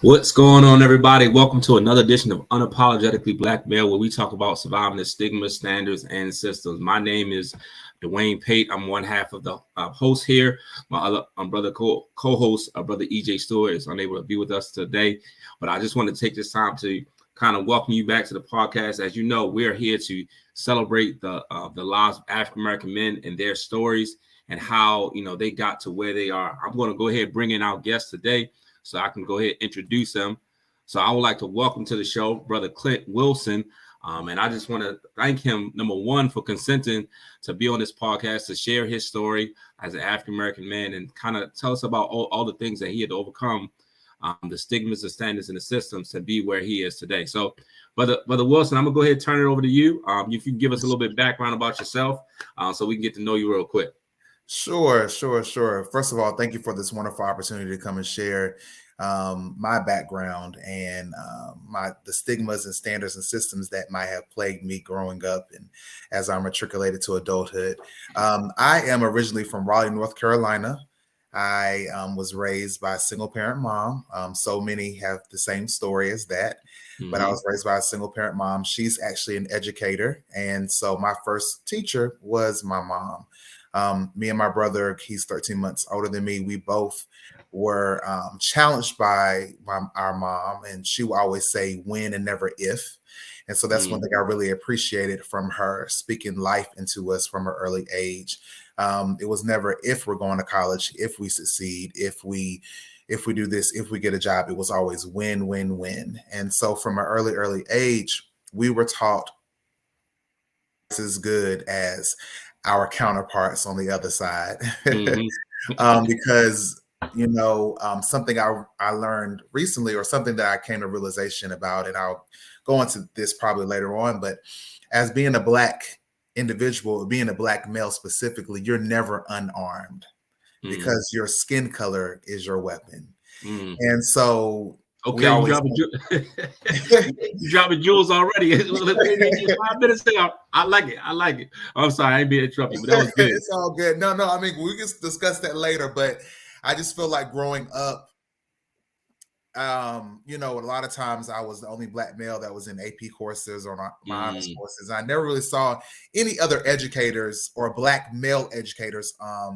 What's going on, everybody? Welcome to another edition of Unapologetically Black Male, where we talk about surviving the stigma, standards, and systems. My name is Dwayne Pate. I'm one half of the host here. My other brother co-host, brother EJ Stewart, is unable to be with us today. But I just want to take this time to kind of welcome you back to the podcast. As you know, we're here to celebrate the lives of African American men and their stories and how they got to where they are. I'm going to go ahead and bring in our guest today, so I can go ahead and introduce him. So I would like to welcome to the show, Brother Clint Wilson. And I just want to thank him, number one, for consenting to be on this podcast, to share his story as an African-American man and kind of tell us about all the things that he had to overcome, the stigmas, the standards, and the systems to be where he is today. So, Brother Wilson, I'm going to go ahead and turn it over to you. If you can give us a little bit of background about yourself so we can get to know you real quick. Sure. First of all, thank you for this wonderful opportunity to come and share my background and the stigmas and standards and systems that might have plagued me growing up and as I matriculated to adulthood. I am originally from Raleigh, North Carolina. I was raised by a single parent mom. So many have the same story as that, but I was raised by a single parent mom. She's actually an educator. And so my first teacher was my mom. Me and my brother, he's 13 months older than me. We both were challenged by our mom, and she would always say when and never if. And so that's one thing I really appreciated from her, speaking life into us from an early age. It was never if we're going to college, if we succeed, if we do this, if we get a job. It was always when. And so from an early age, we were taught as good as our counterparts on the other side. Because something I learned recently, or something that I came to realization about, and I'll go into this probably later on, but as being a Black individual, being a Black male specifically, you're never unarmed because your skin color is your weapon. And so okay, you dropping jewels already. 5 minutes ago. I like it. I'm sorry, I ain't being interrupted, but that was good. It's all good. No, I mean, we can discuss that later, but I just feel like growing up, a lot of times I was the only Black male that was in AP courses or my honors courses. I never really saw any other educators or Black male educators. I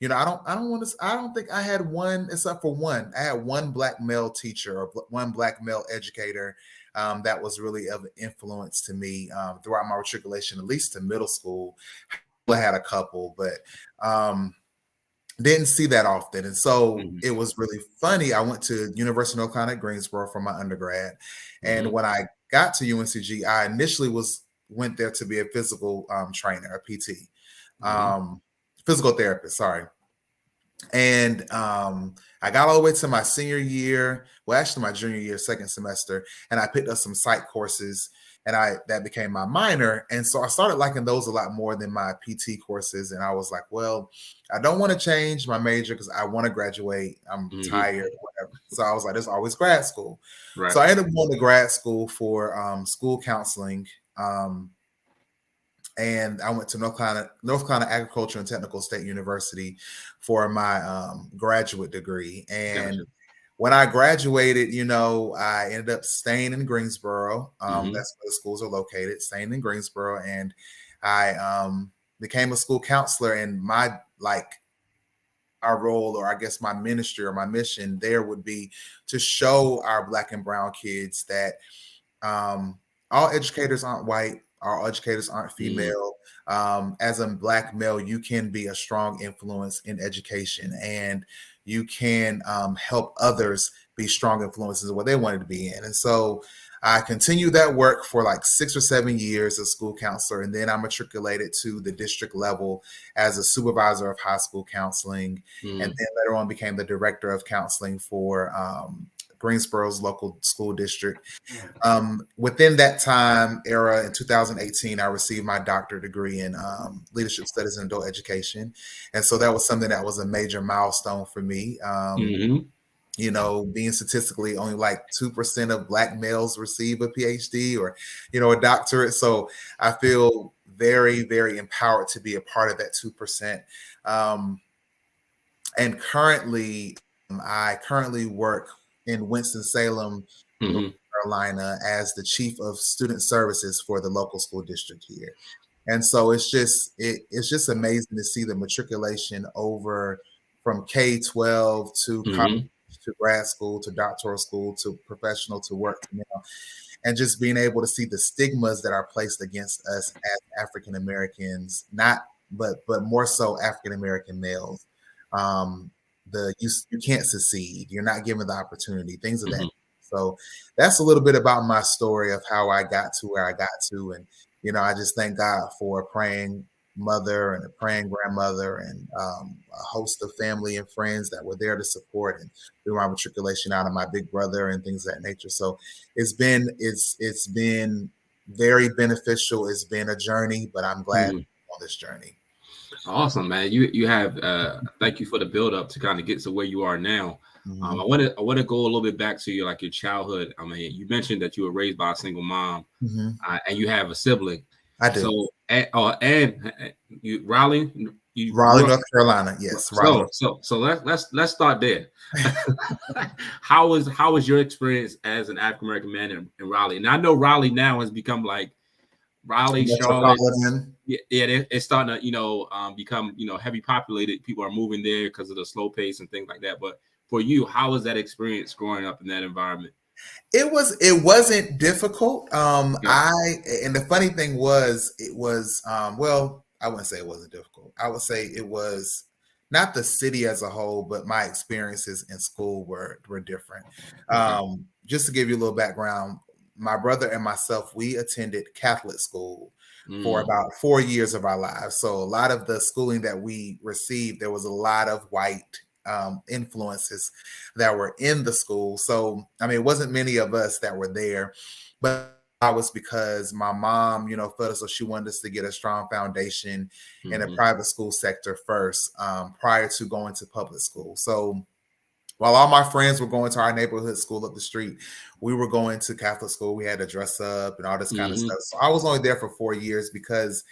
don't think I had one, except for one. I had one Black male teacher or one Black male educator that was really of influence to me throughout my matriculation, at least to middle school. I had a couple, but didn't see that often. And so it was really funny. I went to University of North Carolina at Greensboro for my undergrad. And when I got to UNCG, I initially went there to be a physical trainer, a PT. Physical therapist, sorry. And I got all the way to my senior year, actually my junior year, second semester, and I picked up some psych courses, and that became my minor. And so I started liking those a lot more than my PT courses. And I was like, well, I don't want to change my major because I want to graduate. I'm tired, whatever. So I was like, there's always grad school. Right. So I ended up going to grad school for school counseling. And I went to North Carolina Agriculture and Technical State University for my graduate degree. And when I graduated, I ended up staying in Greensboro. That's where the schools are located, staying in Greensboro. And I became a school counselor. And our role, or I guess my ministry or my mission there, would be to show our Black and brown kids that all educators aren't white. Our educators aren't female. As a Black male, you can be a strong influence in education, and you can help others be strong influences in what they wanted to be in. And so I continued that work for like 6 or 7 years as a school counselor. And then I matriculated to the district level as a supervisor of high school counseling. And then later on became the director of counseling for Greensboro's local school district. Within that time era, in 2018, I received my doctorate degree in leadership studies and adult education. And so that was something that was a major milestone for me. Being statistically only like 2% of Black males receive a PhD or, a doctorate. So I feel very, very empowered to be a part of that 2%. And I currently work in Winston-Salem, North Mm-hmm. Carolina, as the chief of student services for the local school district here. And so it's just amazing to see the matriculation over from K-12 to college Mm-hmm. to grad school to doctoral school to professional to work to now, and just being able to see the stigmas that are placed against us as African Americans, not but more so African American males. Um, you can't succeed, you're not given the opportunity, things of that. Mm-hmm. So that's a little bit about my story of how I got to where I got to, and I just thank God for a praying mother and a praying grandmother and a host of family and friends that were there to support and through my matriculation out of my big brother and things of that nature. So it's been very beneficial. It's been a journey, but I'm glad on this journey. Awesome, man. You have thank you for the build up to kind of get to where you are now. Mm-hmm. I want to go a little bit back to your childhood. I mean, you mentioned that you were raised by a single mom, Mm-hmm. and you have a sibling. I do. So and you Raleigh, you Raleigh, North Carolina. Yes, Raleigh. So let's start there. How was your experience as an African American man in Raleigh? And I know Raleigh now has become like Raleigh, Charlotte. Yeah, it's starting to become heavy populated. People are moving there because of the slow pace and things like that. But for you, how was that experience growing up in that environment? It wasn't difficult. And the funny thing was, it was well, I wouldn't say it wasn't difficult. I would say it was not the city as a whole, but my experiences in school were different. Just to give you a little background, my brother and myself, we attended Catholic school for about 4 years of our lives. So a lot of the schooling that we received, there was a lot of white influences that were in the school. So, I mean, it wasn't many of us that were there, but I was because my mom, felt as though she wanted us to get a strong foundation in a private school sector first, prior to going to public school. So while all my friends were going to our neighborhood school up the street, we were going to Catholic school. We had to dress up and all this kind of stuff. So I was only there for 4 years because,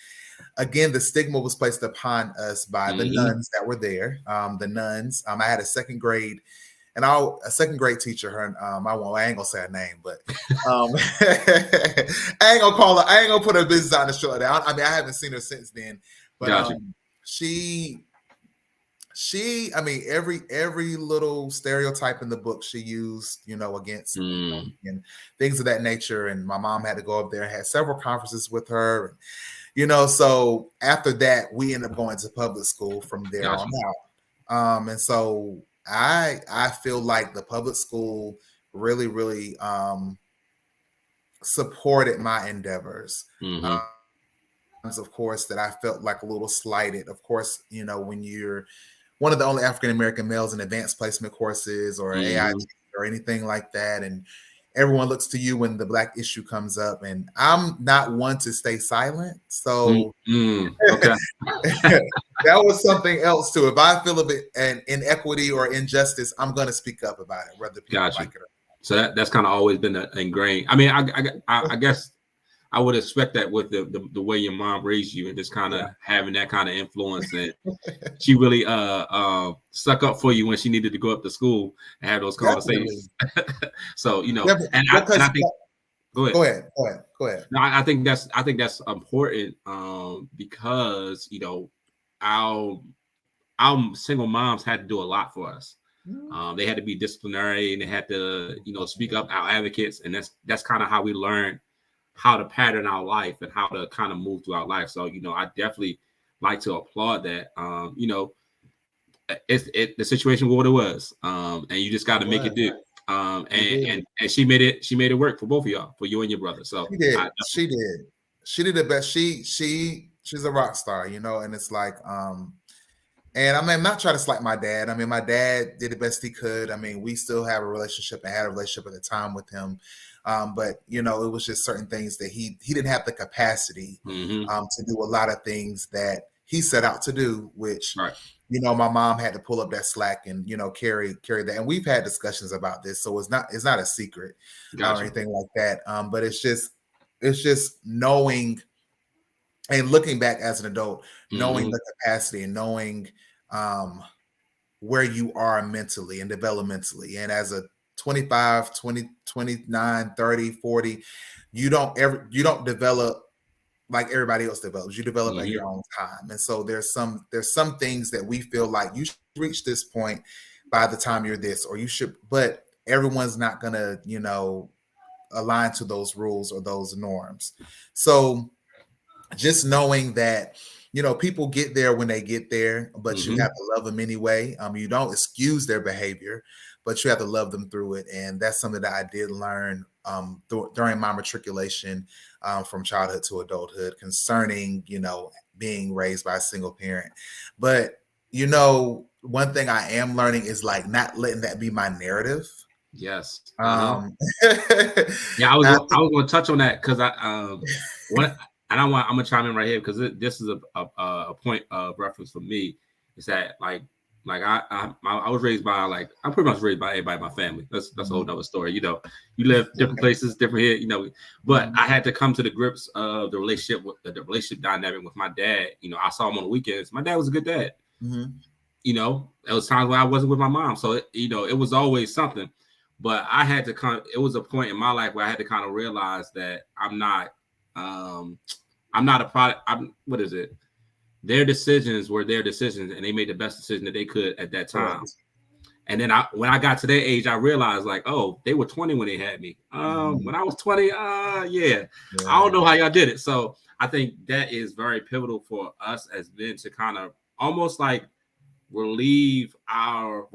again, the stigma was placed upon us by the nuns that were there. The nuns. I had a second grade teacher. Her, I ain't gonna say her name, but I ain't gonna call her. I ain't gonna put her business out in the show. I mean, I haven't seen her since then. But she, I mean, every little stereotype in the book she used, against and things of that nature. And my mom had to go up there and had several conferences with her. So after that, we ended up going to public school from there on out. And so I feel like the public school really, really supported my endeavors. Of course, that I felt like a little slighted. Of course, when you're one of the only African American males in advanced placement courses or AIT or anything like that, and everyone looks to you when the Black issue comes up, and I'm not one to stay silent. So okay. That was something else too. If I feel a bit an inequity or injustice, I'm going to speak up about it, whether people like it or not. So that's kind of always been ingrained. I mean, I guess I would expect that with the way your mom raised you and just kind of having that kind of influence, and she really stuck up for you when she needed to go up to school and have those conversations. So and I think go ahead. No, I think that's important because our single moms had to do a lot for us. They had to be disciplinary and they had to speak up, our advocates, and that's kind of how we learned how to pattern our life and how to kind of move through our life. So, I definitely like to applaud that. The situation was what it was. And you just got to make it do. And she made it work for both of y'all, for you and your brother. So she did the best. She's a rock star, and it's like, and I mean, I'm not trying to slight my dad. I mean, my dad did the best he could. I mean, we still have a relationship and had a relationship at the time with him. But it was just certain things that he didn't have the capacity to do a lot of things that he set out to do, which my mom had to pull up that slack and carry that. And we've had discussions about this, so it's not a secret or anything like that. But it's just knowing and looking back as an adult, knowing the capacity and knowing where you are mentally and developmentally, and as a 25, 20, 29, 30, 40, you don't develop like everybody else develops. You develop at your own time. And so there's some things that we feel like you should reach this point by the time you're this, or you should, but everyone's not gonna, align to those rules or those norms. So just knowing that, people get there when they get there, but you have to love them anyway. You don't excuse their behavior, but you have to love them through it. And that's something that I did learn during my matriculation from childhood to adulthood concerning, being raised by a single parent. But, one thing I am learning is like not letting that be my narrative. Yes. Yeah, I was going to touch on that because I'm gonna chime in right here because this is a point of reference for me. Is that like I was raised by I'm pretty much raised by everybody in my family. That's a whole nother story. You live different places, different here. But I had to come to the grips of the relationship with the relationship dynamic with my dad. I saw him on the weekends. My dad was a good dad. There was times when I wasn't with my mom, so it was always something. But I had to it was a point in my life where I had to kind of realize that I'm not a product. What is it? Their decisions were their decisions, and they made the best decision that they could at that time. Right. And then when I got to their age, I realized they were 20 when they had me. When I was 20, yeah, I don't know how y'all did it. So I think that is very pivotal for us as men to kind of almost release our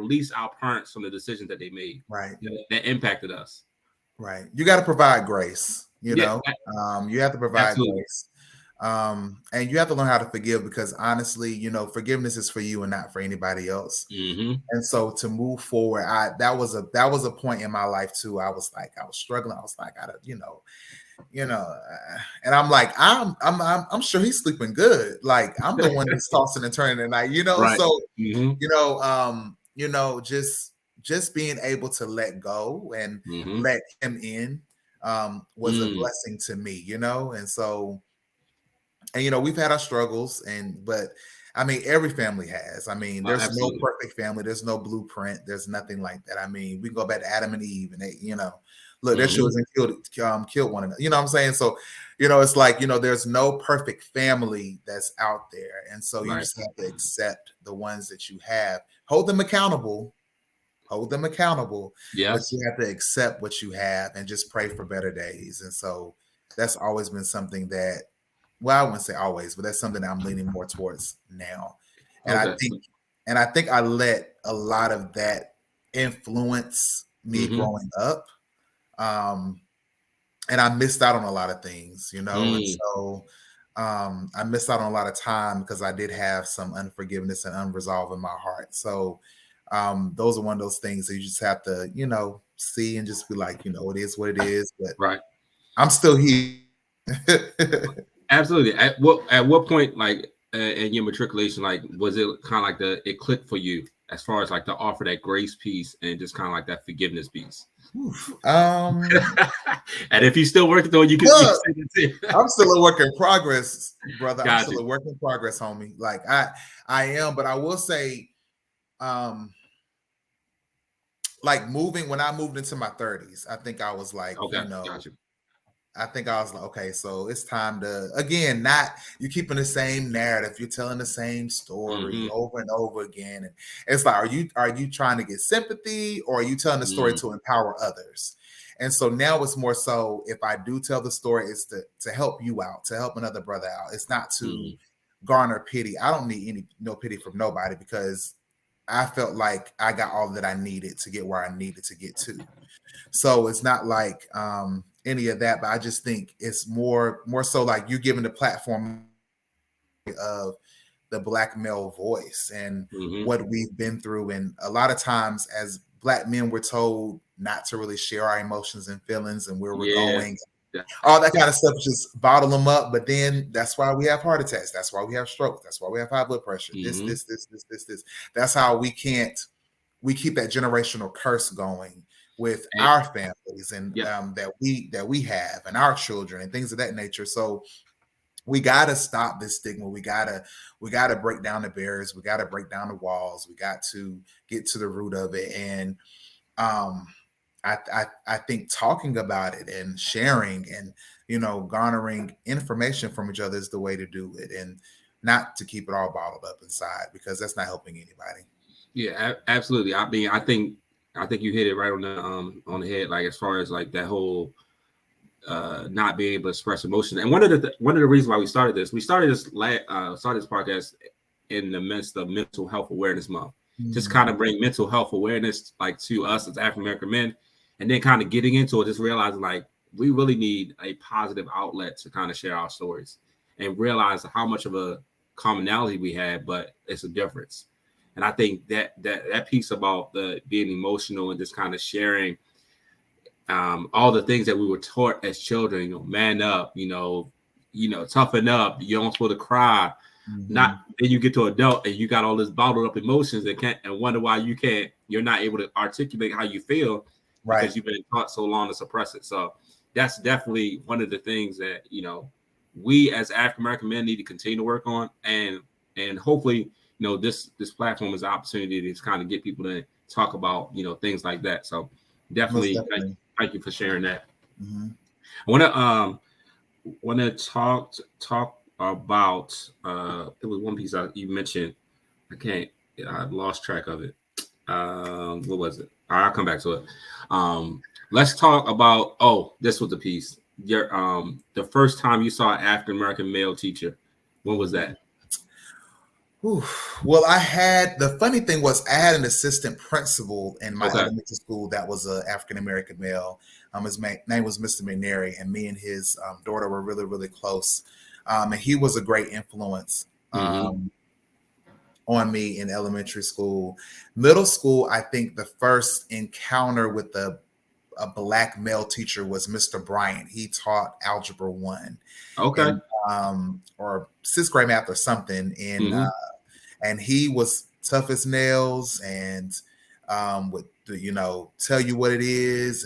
parents from the decisions that they made, right? That impacted us. Right. You got to provide grace. You have to provide absolutely. Grace. And you have to learn how to forgive because honestly, forgiveness is for you and not for anybody else. And so to move forward, that was a point in my life too. I was struggling. I was like, and I'm like, I'm sure he's sleeping good. Like I'm the one that's tossing and turning at night, right. So, just being able to let go and let him in, was a blessing to me, and so, and we've had our struggles but I mean, every family has. I mean, there's no perfect family. There's no blueprint. There's nothing like that. I mean, we can go back to Adam and Eve and they, look, their children killed one another. You know what I'm saying? So, it's like, there's no perfect family that's out there. And so you just have to accept the ones that you have, hold them accountable. Yes. But you have to accept what you have and just pray for better days. And so that's always been something that, well, I wouldn't say always, but that's something that I'm leaning more towards now. And I think I let a lot of that influence me growing up. And I missed out on a lot of things, and so I missed out on a lot of time because I did have some unforgiveness and unresolved in my heart. So those are one of those things that you just have to, see and just be like, it is what it is. But right. I'm still here. Absolutely. At what point, in your matriculation, was it kind of it clicked for you as far as to offer that grace piece and just kind of that forgiveness piece? And if you're still working on, you can say that too. I'm still a work in progress, brother. I'm still a work in progress, homie. I am, but I will say, moving when I moved into my 30s, I think I was I think I was like, okay, so it's time to, again, you're keeping the same narrative. You're telling the same story over and over again. And it's like, are you trying to get sympathy or are you telling the story to empower others? And so now it's more so if I do tell the story, it's to help you out, to help another brother out. It's not to garner pity. I don't need no pity from nobody because I felt like I got all that I needed to get where I needed to get to. So it's not like any of that, but I just think it's more so you giving the platform of the Black male voice and what we've been through. And a lot of times as Black men, we're told not to really share our emotions and feelings and where we're going. All that kind of stuff, just bottle them up. But then that's why we have heart attacks. That's why we have strokes. That's why we have high blood pressure. This. That's how we keep that generational curse going with our families and that we have and our children and things of that nature. So we got to stop this stigma. We got to break down the barriers. We got to break down the walls. We got to get to the root of it. And I think talking about it and sharing and, garnering information from each other is the way to do it, and not to keep it all bottled up inside, because that's not helping anybody. Yeah, absolutely. I mean, I think you hit it right on the head. Like, as far as like that whole not being able to express emotion. And one of the reasons why we started this podcast in the midst of Mental Health Awareness Month. Just kind of bring mental health awareness like to us as African American men, and then kind of getting into it, just realizing like we really need a positive outlet to kind of share our stories and realize how much of a commonality we have, but it's a difference. And I think that piece about the being emotional and just kind of sharing all the things that we were taught as children, man up, toughen up, you don't supposed to cry. Not then you get to adult and you got all this bottled up emotions and wonder why you're not able to articulate how you feel, right? Because you've been taught so long to suppress it. So that's definitely one of the things that we as African American men need to continue to work on, and hopefully this platform is an opportunity to kind of get people to talk about things like that. So definitely. Thank you for sharing that. I want to talk about it was one piece you mentioned. I lost track of it. What was it? I'll come back to it. Let's talk about this was the piece. Your the first time you saw an African American male teacher. When was that? Well, the funny thing was I had an assistant principal in my elementary school that was an African American male. His name was Mr. McNary, and me and his daughter were really, really close. And he was a great influence on me in elementary school. Middle school, I think the first encounter with a Black male teacher was Mr. Bryant. He taught Algebra 1. Okay. Or sixth grade math or something. And he was tough as nails and would tell you what it is,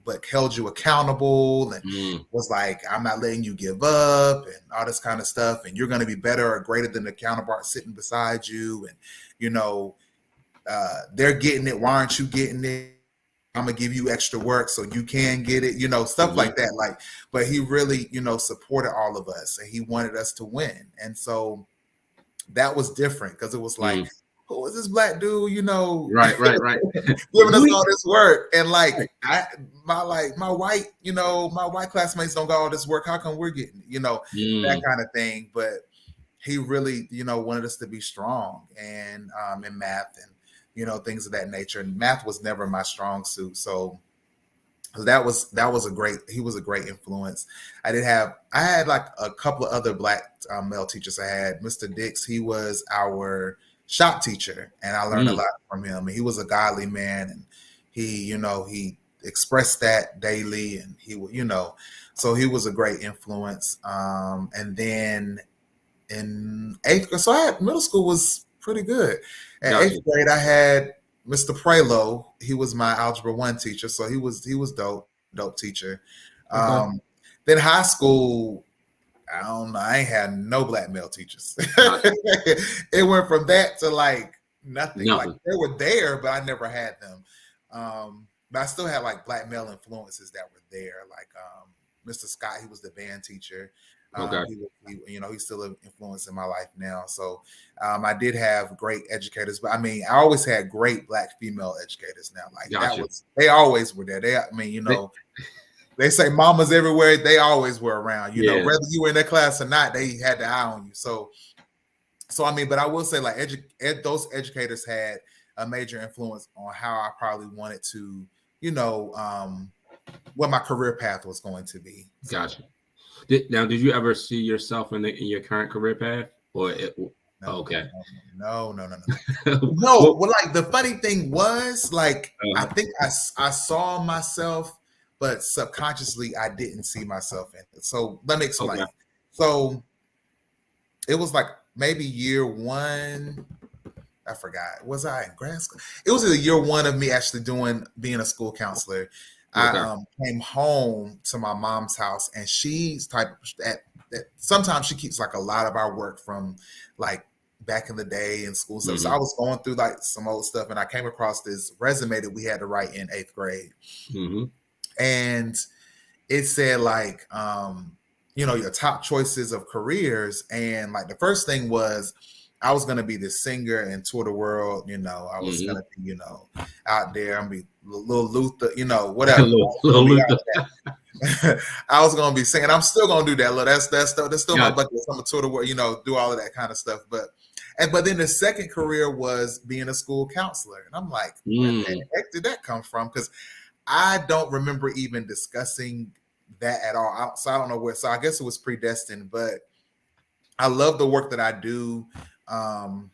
but held you accountable and was like, I'm not letting you give up and all this kind of stuff. And you're going to be better or greater than the counterpart sitting beside you. And, they're getting it. Why aren't you getting it? I'm going to give you extra work so you can get it, stuff like that. But he really, supported all of us, and he wanted us to win. And so that was different, because it was like, who is this Black dude, right. giving us all this work. And my white, my white classmates don't got all this work. How come we're getting, that kind of thing. But he really, wanted us to be strong and in math and, things of that nature. And math was never my strong suit. So he was a great influence. I had like a couple of other Black male teachers. I had Mr. Dix. He was our shop teacher, and I learned a lot from him. And he was a godly man, and he expressed that daily, and so he was a great influence. And then in eighth grade, so middle school was pretty good. At eighth grade, I had Mr. Prelo. He was my Algebra 1 teacher, so he was dope teacher. Then high school, I don't know, I ain't had no Black male teachers. It went from that to like nothing. Like they were there, but I never had them. But I still had like Black male influences that were there, like Mr. Scott. He was the band teacher. He's still an influence in my life now. So I did have great educators, but I mean, I always had great Black female educators now. Like they always were there. They say mamas everywhere. They always were around, whether you were in their class or not, they had the eye on you. So I mean, but I will say like those educators had a major influence on how I probably wanted to, what my career path was going to be. So. Gotcha. Did you ever see yourself in your current career path, or okay? No. Well, like the funny thing was, like I think I saw myself, but subconsciously I didn't see myself in it. So let me explain. Okay. So it was like maybe year one. I forgot. Was I in grad school? It was the year one of me actually being a school counselor. Okay. I came home to my mom's house, and she's type that sometimes she keeps like a lot of our work from like back in the day in school stuff. So Mm-hmm. I was going through like some old stuff, and I came across this resume that we had to write in 8th grade. Mm-hmm. And it said like, your top choices of careers. And like the first thing was I was going to be this singer and tour the world. I was going to be, out there. I'm going to be little Luther, whatever. little Luther. I was going to be singing. I'm still going to do that. Look, that's still my Gotcha. bucket list. I'm going to tour the world, do all of that kind of stuff. But then the second career was being a school counselor. And I'm like, where the heck did that come from? Because I don't remember even discussing that at all. So I don't know where. So I guess it was predestined, but I love the work that I do on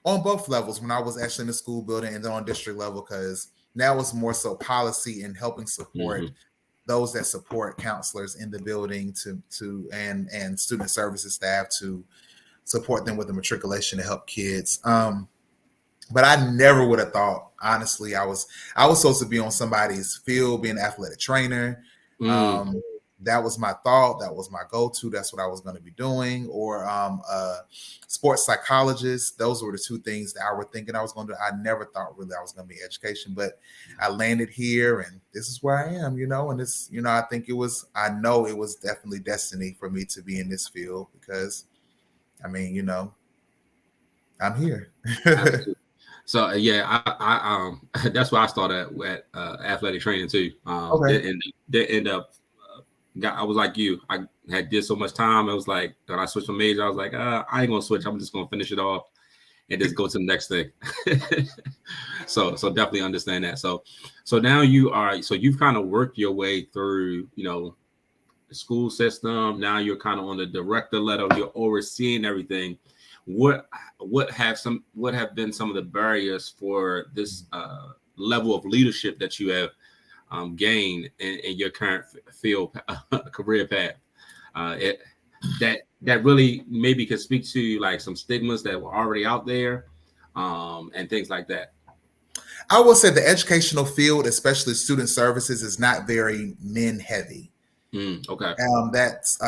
both levels when I was actually in the school building and then on district level, because now it's more so policy and helping support those that support counselors in the building and student services staff to support them with the matriculation to help kids. But I never would have thought, honestly, I was supposed to be on somebody's field, being an athletic trainer. That was my thought. That was my go-to. That's what I was going to be doing. Or sports psychologist. Those were the two things that I were thinking I was going to do. I never thought really I was going to be education, but I landed here and this is where I am, and it's, I know it was definitely destiny for me to be in this field because, I'm here. So yeah, I that's why I started at athletic training too. Okay. They end up. I was like you. I did so much time. It was like when I switched my major, I was like, I ain't gonna switch. I'm just gonna finish it off and just go to the next thing. so definitely understand that. So now you've kind of worked your way through, the school system. Now you're kind of on the director level. You're overseeing everything. What have been some of the barriers for this level of leadership that you have gained in your current field career path? That really maybe could speak to like some stigmas that were already out there and things like that. I will say the educational field, especially student services, is not very men heavy. Okay. That's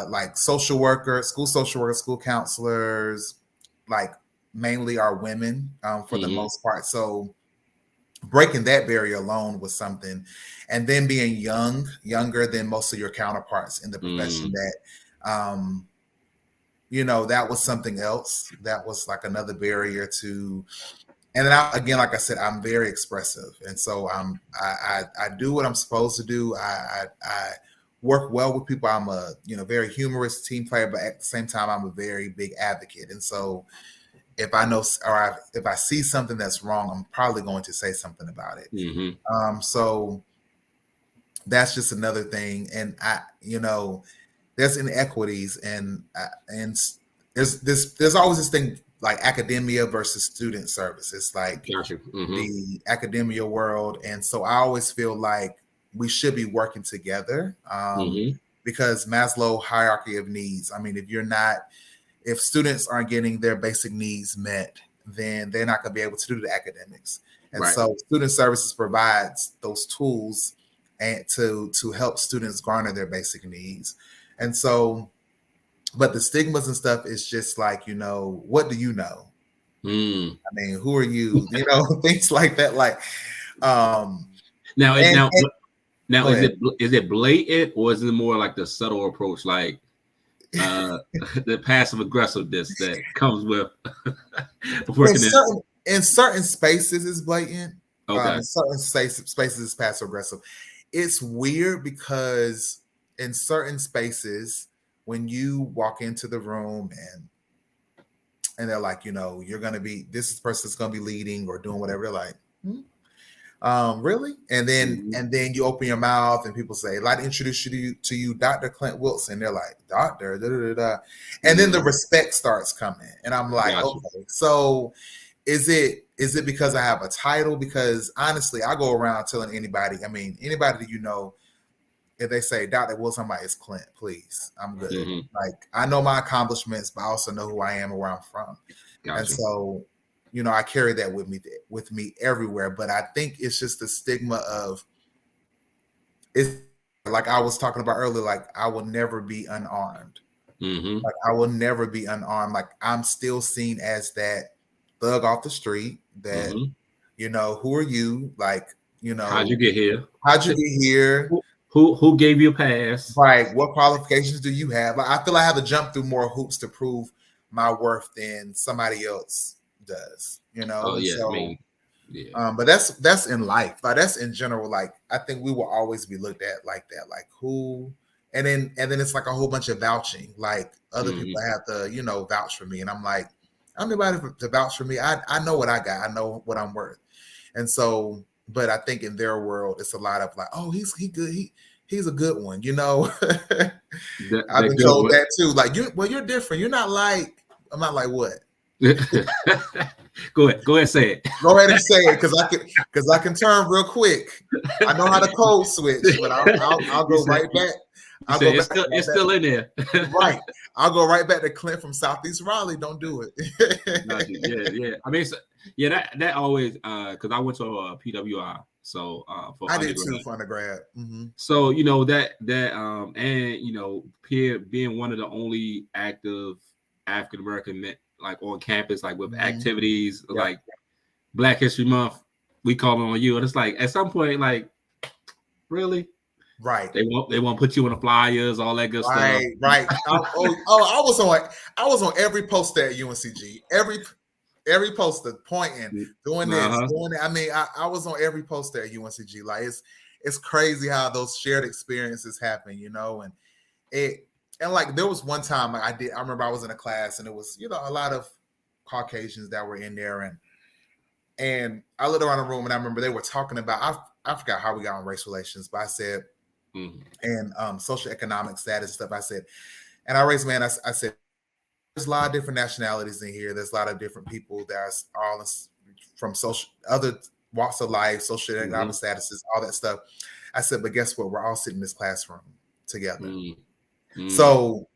like social workers, school counselors, like mainly are women for the most part. So breaking that barrier alone was something. And then being younger than most of your counterparts in the profession that, that was something else. That was like another barrier to, and then again, like I said, I'm very expressive. And so I do what I'm supposed to do. I work well with people. I'm a, very humorous team player, but at the same time, I'm a very big advocate. And so if I know, or if I see something that's wrong, I'm probably going to say something about it. So that's just another thing. And there's inequities and there's always this thing like academia versus student service. It's like the academia world. And so I always feel like we should be working together because Maslow hierarchy of needs. I mean, if students aren't getting their basic needs met, then they're not going to be able to do the academics. And so student services provides those tools and to help students garner their basic needs. And so, but the stigmas and stuff is just like, what do you know? I mean, who are you? Things like that. Like, now is it blatant or is it more like the subtle approach, like the passive aggressiveness that comes with working in certain spaces is blatant. Okay. In certain spaces is passive aggressive. It's weird because in certain spaces, when you walk into the room and they're like, you're gonna be this person's gonna be leading or doing whatever, you're like, really? And then you open your mouth and people say, I'd like to introduce you to you, Dr. Clint Wilson. They're like, doctor, da, da, da, da. And then the respect starts coming. And I'm like, okay, so is it because I have a title? Because honestly, I go around telling anybody that if they say Dr. Wilson, I'm like, it's Clint, please. I'm good. Like, I know my accomplishments, but I also know who I am and where I'm from. And so I carry that with me everywhere. But I think it's just the stigma of, it's like I was talking about earlier, like I will never be unarmed. Mm-hmm. Like I will never be unarmed. Like I'm still seen as that thug off the street that, Mm-hmm. who are you? Like, How'd you get here? how'd you get here? Who gave you a pass? Right. What qualifications do you have? Like I feel I have to jump through more hoops to prove my worth than somebody else does, Oh And yeah, I so mean, yeah. but that's in life. Like that's in general. Like I think we will always be looked at like that. Like who and then it's like a whole bunch of vouching. Like other people have to, vouch for me. And I'm like, I don't need anybody to vouch for me. I know what I got. I know what I'm worth. And so, but I think in their world, it's a lot of like, oh, he's good. He's a good one, I've been told that too. Like you're different. You're not like I'm not like what? Go ahead, say it. Go ahead and say it because I can turn real quick. I know how to code switch, but I'll go right back. It's still in there. Right. I'll go right back to Clint from Southeast Raleigh. Don't do it. Yeah. I mean, that always because I went to PWI. So for I did too for undergrad. Mm-hmm. So that and Pierre being one of the only active African American men like on campus, like with activities like Black History Month, we call on you, and it's like at some point, like really, right? They won't put you on the flyers, all that good stuff. Right. I was on every poster at UNCG, every poster pointing, doing this, doing that. I mean, I was on every poster at UNCG. Like it's crazy how those shared experiences happen, and like there was one time I remember I was in a class and it was, a lot of Caucasians that were in there and I looked around the room and I remember they were talking about, I forgot how we got on race relations, but I said, and social economic status stuff. I said, and I raised my hand. I said, there's a lot of different nationalities in here. There's a lot of different people that's all from other walks of life, social economic statuses, all that stuff. I said, but guess what? We're all sitting in this classroom together. So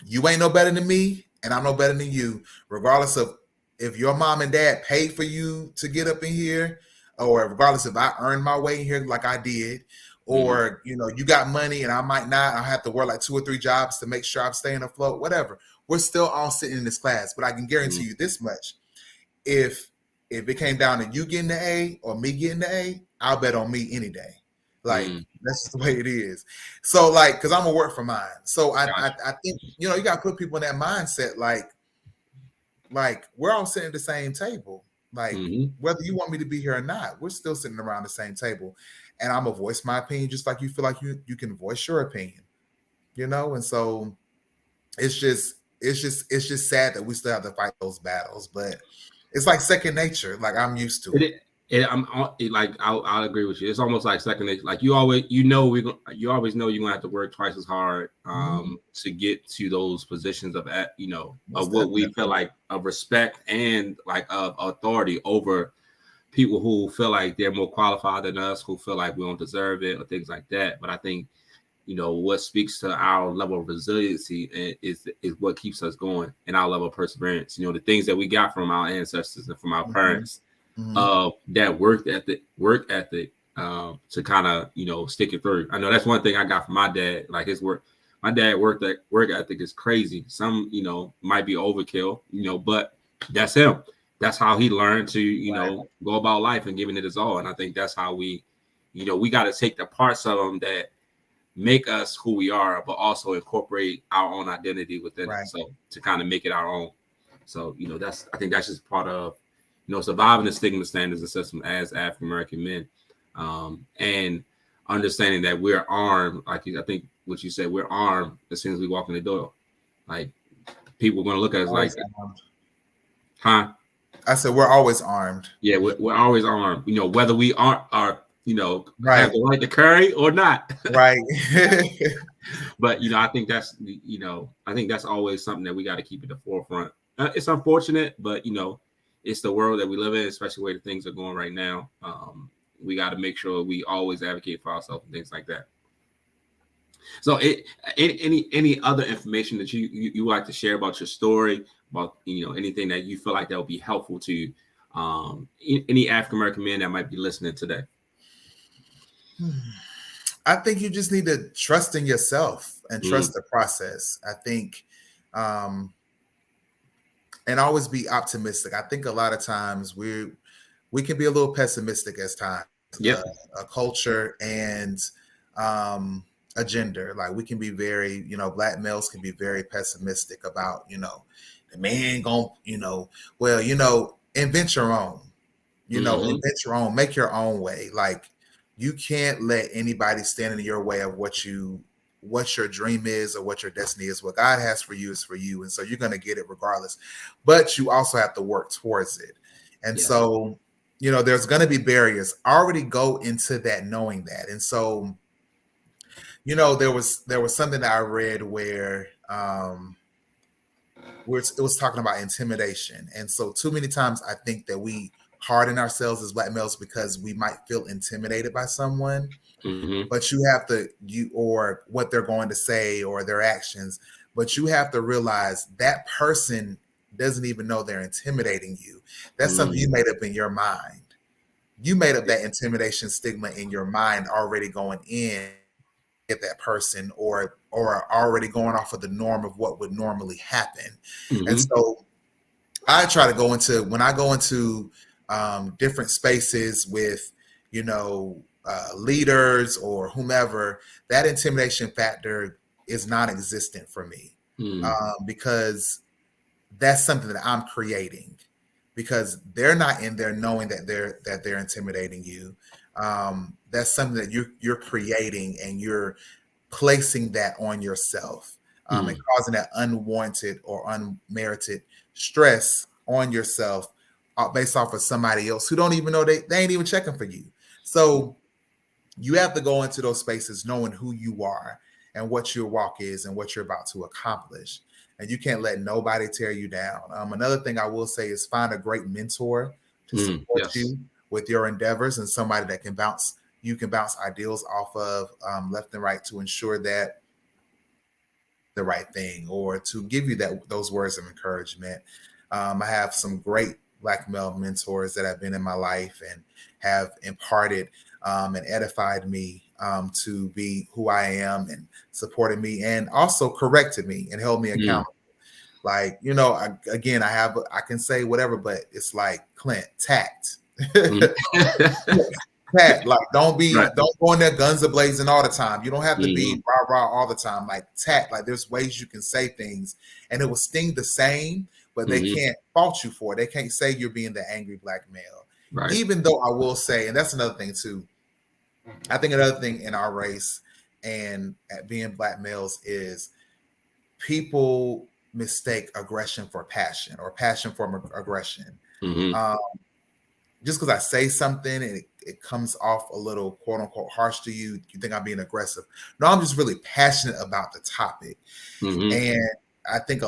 you ain't no better than me, and I'm no better than you, regardless of if your mom and dad paid for you to get up in here, or regardless if I earned my way in here like I did, or you got money and I might not. I have to work like 2 or 3 jobs to make sure I'm staying afloat. Whatever. We're still all sitting in this class, but I can guarantee you this much: if it came down to you getting the A or me getting the A, I'll bet on me any day. Like that's just the way it is. So like, because I'm gonna work for mine. So I think you got to put people in that mindset. Like we're all sitting at the same table. Like whether you want me to be here or not, we're still sitting around the same table. And I'm gonna voice my opinion just like you feel like you can voice your opinion. And so it's just sad that we still have to fight those battles, but it's like second nature. Like I'm used to it. I'll agree with you. It's almost like second nature. Like you always know you're gonna have to work twice as hard to get to those positions of what we feel like of respect and like of authority over people who feel like they're more qualified than us, who feel like we don't deserve it or things like that. But I think what speaks to our level of resiliency is what keeps us going and our level of perseverance. The things that we got from our ancestors and from our parents. That work ethic to kind of stick it through. I know that's one thing I got from my dad. Like his work, my dad work ethic is crazy. Some might be overkill, but that's him. That's how he learned to go about life and giving it his all. And I think that's how we got to take the parts of them that make us who we are, but also incorporate our own identity within it. So to kind of make it our own. So I think that's just part of surviving the stigma, standards, and system as African American men, and understanding that we're armed. Like I think what you said, we're armed as soon as we walk in the door. Like people are going to look at us like, huh? I said we're always armed. Yeah, we're always armed. Whether we have the right to carry or not. Right. But I think that's always something that we got to keep at the forefront. It's unfortunate, but it's the world that we live in, especially the way the things are going right now. We got to make sure we always advocate for ourselves and things like that. So any other information that you like to share about your story, about anything that you feel like that would be helpful to any African American men that might be listening today? I think you just need to trust in yourself. and trust the process. I think, and always be optimistic. I think a lot of times we can be a little pessimistic as times. Yep. A culture and a gender. Like we can be very, Black males can be very pessimistic about, the man gonna, invent your own, invent your own, make your own way. Like you can't let anybody stand in your way of what your dream is or what your destiny is. What God has for you is for you. And so you're going to get it regardless, but you also have to work towards it. And so, there's going to be barriers. Already go into that knowing that. And so, there was something that I read where it was talking about intimidation. And so too many times I think that we harden ourselves as Black males because we might feel intimidated by someone, but you have to, or what they're going to say or their actions, but you have to realize that person doesn't even know they're intimidating you. That's something you made up in your mind. You made up that intimidation stigma in your mind already going in at that person or already going off of the norm of what would normally happen. And so I try to go into, when I go into different spaces with, leaders or whomever, that intimidation factor is non-existent for me because that's something that I'm creating, because they're not in there knowing that they're intimidating you. That's something that you're creating, and you're placing that on yourself and causing that unwanted or unmerited stress on yourself based off of somebody else who don't even know they ain't even checking for you. So you have to go into those spaces knowing who you are and what your walk is and what you're about to accomplish. And you can't let nobody tear you down. Another thing I will say is find a great mentor to support you with your endeavors, and somebody that you can bounce ideals off of left and right to ensure that the right thing, or to give you those words of encouragement. I have some great Black male mentors that have been in my life and have imparted and edified me to be who I am, and supported me, and also corrected me and held me accountable. Like, I can say whatever, but it's like, Clint, tact. Tact. Like, don't go in there guns a-blazing all the time. You don't have to be rah-rah all the time. Like, tact. Like, there's ways you can say things and it will sting the same, but they can't fault you for it. They can't say you're being the angry Black male. Right. Even though I will say, and that's another thing too, I think another thing in our race and at being Black males is people mistake aggression for passion, or passion for aggression. Just because I say something and it comes off a little quote unquote harsh to you, you think I'm being aggressive. No, I'm just really passionate about the topic. And I think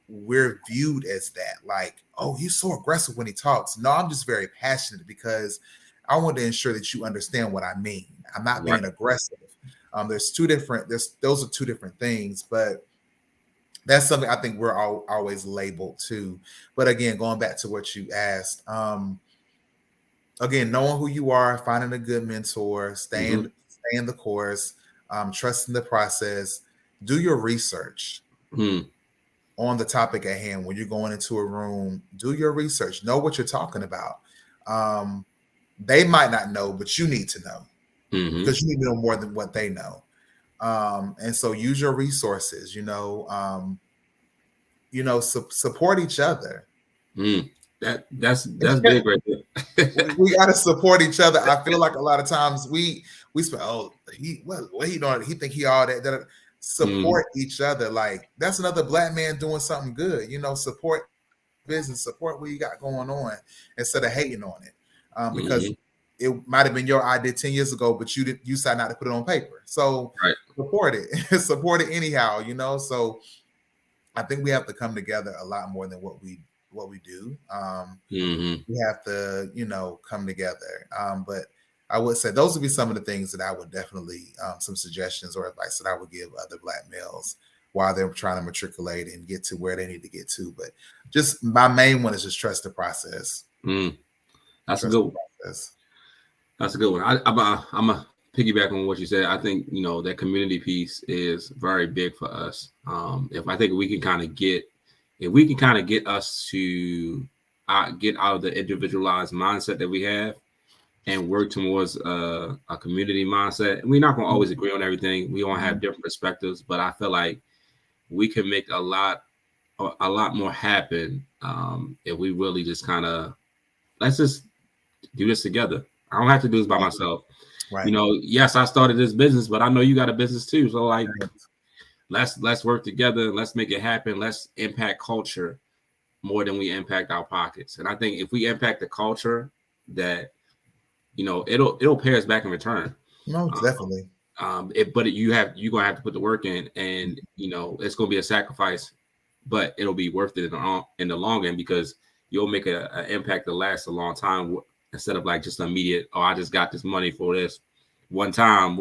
we're viewed as that, like, oh, he's so aggressive when he talks. No, I'm just very passionate because I want to ensure that you understand what I mean. I'm not being aggressive. Those are two different things, but that's something I think we're always labeled to. But again, going back to what you asked, again, knowing who you are, finding a good mentor, staying the course, trusting the process, do your research on the topic at hand. When you're going into a room, do your research, know what you're talking about. They might not know, but you need to know, because you need to know more than what they know. And so use your resources, support each other. That's big right there. We got to support each other. I feel like a lot of times we spend, what he doing? He think he all that. Support each other. Like, that's another Black man doing something good. Support business, support what you got going on instead of hating on it. Because it might have been your idea 10 years ago, but you decided not to put it on paper. So support it. Support it anyhow, So I think we have to come together a lot more than what we do. We have to, come together. But I would say those would be some of the things that I would definitely, some suggestions or advice that I would give other Black males while they're trying to matriculate and get to where they need to get to. But just my main one is just trust the process. That's a good one. That's a good one. I'm a piggyback on what you said, I think, that community piece is very big for us. If we can kind of get us to get out of the individualized mindset that we have and work towards a community mindset. And we're not going to always agree on everything. We all have different perspectives, but I feel like we can make a lot more happen if we really just kind of let's just do this together. I don't have to do this by myself. Right. Yes, I started this business, but I know you got a business too. So like, let's work together. Let's make it happen. Let's impact culture more than we impact our pockets. And I think if we impact the culture, that it'll pay us back in return. No, definitely. But you're gonna have to put the work in, and it's gonna be a sacrifice, but it'll be worth it in the long end, because you'll make an impact that lasts a long time, instead of like just immediate. Oh, I just got this money for this one time,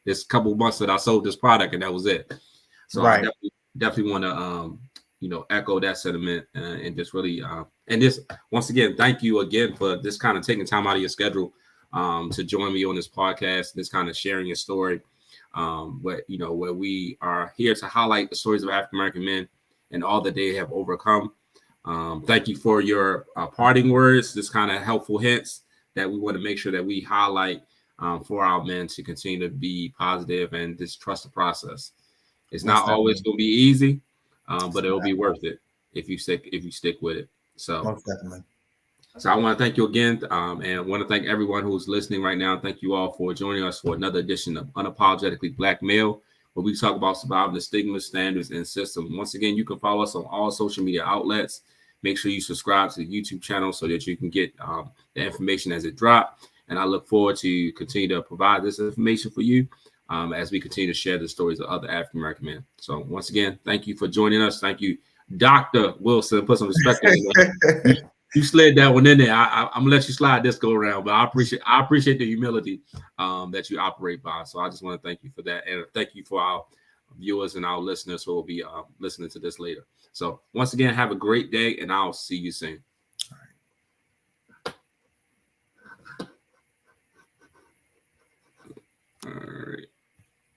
this couple months that I sold this product, and that was it. So right. I definitely want to echo that sentiment, and just really and this once again, thank you again for this kind of taking time out of your schedule to join me on this podcast, this kind of sharing your story. Where we are here to highlight the stories of African American men and all that they have overcome. Thank you for your parting words, this kind of helpful hints that we want to make sure that we highlight for our men to continue to be positive and just trust the process. It's not always going to be easy, but it'll be worth it if you stick with it. So most definitely. So I want to thank you again, and I want to thank everyone who's listening right now. Thank you all for joining us for another edition of Unapologetically Black Male, where we talk about surviving the stigma, standards, and systems. Once again, you can follow us on all social media outlets. Make sure you subscribe to the YouTube channel so that you can get the information as it drops. And I look forward to continue to provide this information for you as we continue to share the stories of other African American men. So once again, thank you for joining us. Thank you, Dr. Wilson. Put some respect on it. You slid that one in there. I'm gonna let you slide this go around, but I appreciate the humility that you operate by. So I just want to thank you for that, and thank you for our viewers and our listeners who will be listening to this later. So once again, have a great day, and I'll see you soon. All right.